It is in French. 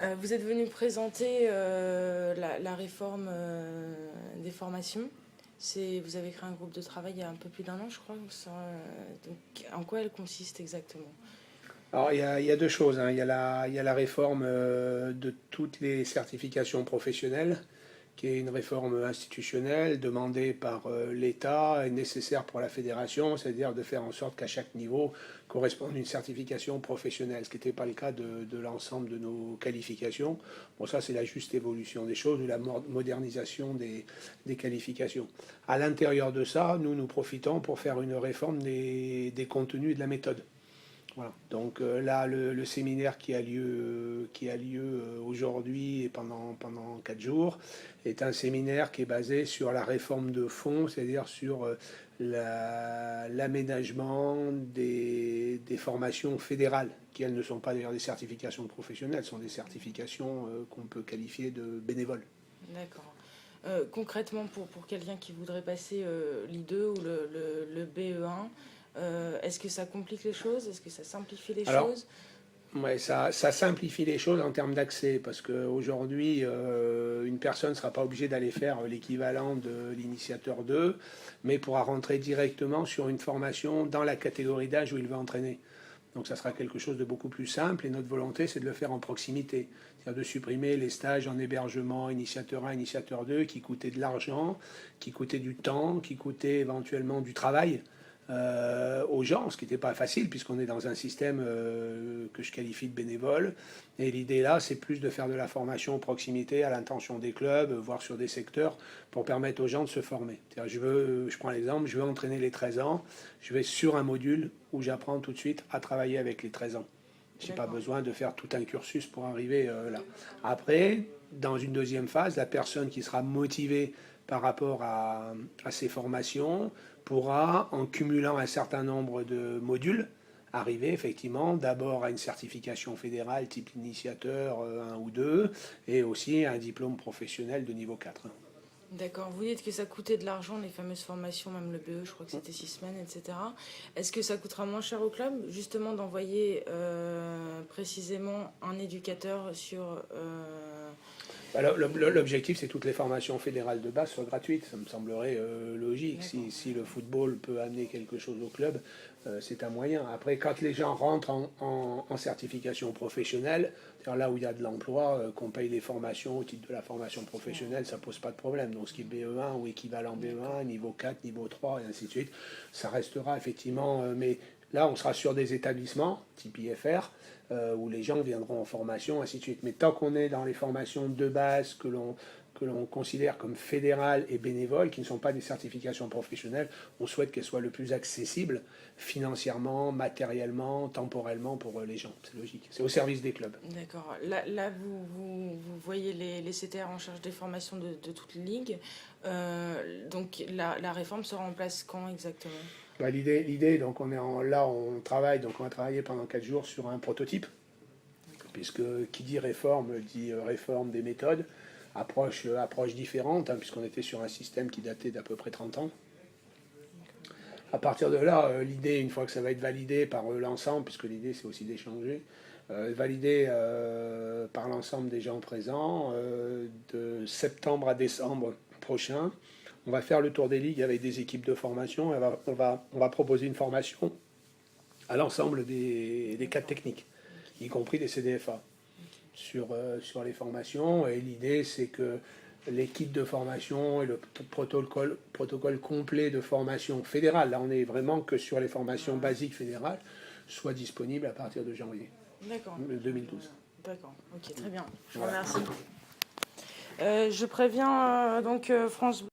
Vous êtes venu présenter la réforme des formations. Vous avez créé un groupe de travail il y a un peu plus d'1 an, je crois. Donc, en quoi elle consiste exactement? Alors, il y a deux choses, hein. Il y a la réforme de toutes les certifications professionnelles, qui est une réforme institutionnelle demandée par l'État et nécessaire pour la fédération, c'est-à-dire de faire en sorte qu'à chaque niveau corresponde une certification professionnelle, ce qui n'était pas le cas de l'ensemble de nos qualifications. Bon, ça, c'est la juste évolution des choses ou la modernisation des qualifications. À l'intérieur de ça, nous profitons pour faire une réforme des contenus et de la méthode. Voilà. Donc là, le séminaire qui a lieu aujourd'hui et pendant 4 jours est un séminaire qui est basé sur la réforme de fond, c'est-à-dire sur l'aménagement des formations fédérales, qui elles ne sont pas d'ailleurs des certifications professionnelles, sont des certifications qu'on peut qualifier de bénévoles. D'accord. Concrètement, pour quelqu'un qui voudrait passer l'I2 ou le BE1, est-ce que ça complique les choses? Est-ce que ça simplifie les Alors, choses? ouais, ça simplifie les choses en termes d'accès, parce qu'aujourd'hui, une personne ne sera pas obligée d'aller faire l'équivalent de l'initiateur 2, mais pourra rentrer directement sur une formation dans la catégorie d'âge où il veut entraîner. Donc ça sera quelque chose de beaucoup plus simple, et notre volonté, c'est de le faire en proximité, c'est-à-dire de supprimer les stages en hébergement initiateur 1, initiateur 2, qui coûtaient de l'argent, qui coûtaient du temps, qui coûtaient éventuellement du travail aux gens, ce qui n'était pas facile puisqu'on est dans un système que je qualifie de bénévole. Et l'idée là, c'est plus de faire de la formation en proximité à l'intention des clubs, voire sur des secteurs, pour permettre aux gens de se former. Je prends l'exemple, je veux entraîner les 13 ans, je vais sur un module où j'apprends tout de suite à travailler avec les 13 ans. Je n'ai pas besoin de faire tout un cursus pour arriver là. Après, dans une deuxième phase, la personne qui sera motivée par rapport à ces formations pourra, en cumulant un certain nombre de modules, arriver effectivement d'abord à une certification fédérale type initiateur 1 ou 2 et aussi à un diplôme professionnel de niveau 4. D'accord. Vous dites que ça coûtait de l'argent, les fameuses formations, même le BE, je crois que c'était 6 semaines, etc. Est-ce que ça coûtera moins cher au club, justement, d'envoyer précisément un éducateur sur... L'objectif, c'est que toutes les formations fédérales de base soient gratuites. Ça me semblerait logique. Si le football peut amener quelque chose au club, c'est un moyen. Après, quand les gens rentrent en certification professionnelle, c'est-à-dire là où il y a de l'emploi, qu'on paye les formations au titre de la formation professionnelle, ça pose pas de problème. Donc ce qui est BE1 ou équivalent BE1, niveau 4, niveau 3, et ainsi de suite, ça restera effectivement... mais là, on sera sur des établissements, type IFR, où les gens viendront en formation, ainsi de suite. Mais tant qu'on est dans les formations de base que l'on considère comme fédérales et bénévoles, qui ne sont pas des certifications professionnelles, on souhaite qu'elles soient le plus accessibles financièrement, matériellement, temporellement pour les gens. C'est logique. C'est au service des clubs. D'accord. Là vous voyez les CTR en charge des formations de toute ligue. Donc la réforme sera en place quand exactement? Bah, l'idée, donc là on travaille, donc on va travailler pendant 4 jours sur un prototype, puisque qui dit réforme dit réforme des méthodes, approche différente, hein, puisqu'on était sur un système qui datait d'à peu près 30 ans. À partir de là, l'idée, une fois que ça va être validé par l'ensemble, puisque l'idée c'est aussi d'échanger, validé par l'ensemble des gens présents, de septembre à décembre prochain, on va faire le tour des ligues avec des équipes de formation, et on va proposer une formation à l'ensemble des cadres techniques, y compris des CDFA, sur les formations. Et l'idée, c'est que l'équipe de formation et le protocole complet de formation fédérale, là on est vraiment que sur les formations basiques fédérales, soit disponible à partir de janvier 2012. D'accord, ok, très bien. Je vous Voilà. remercie. Je préviens donc France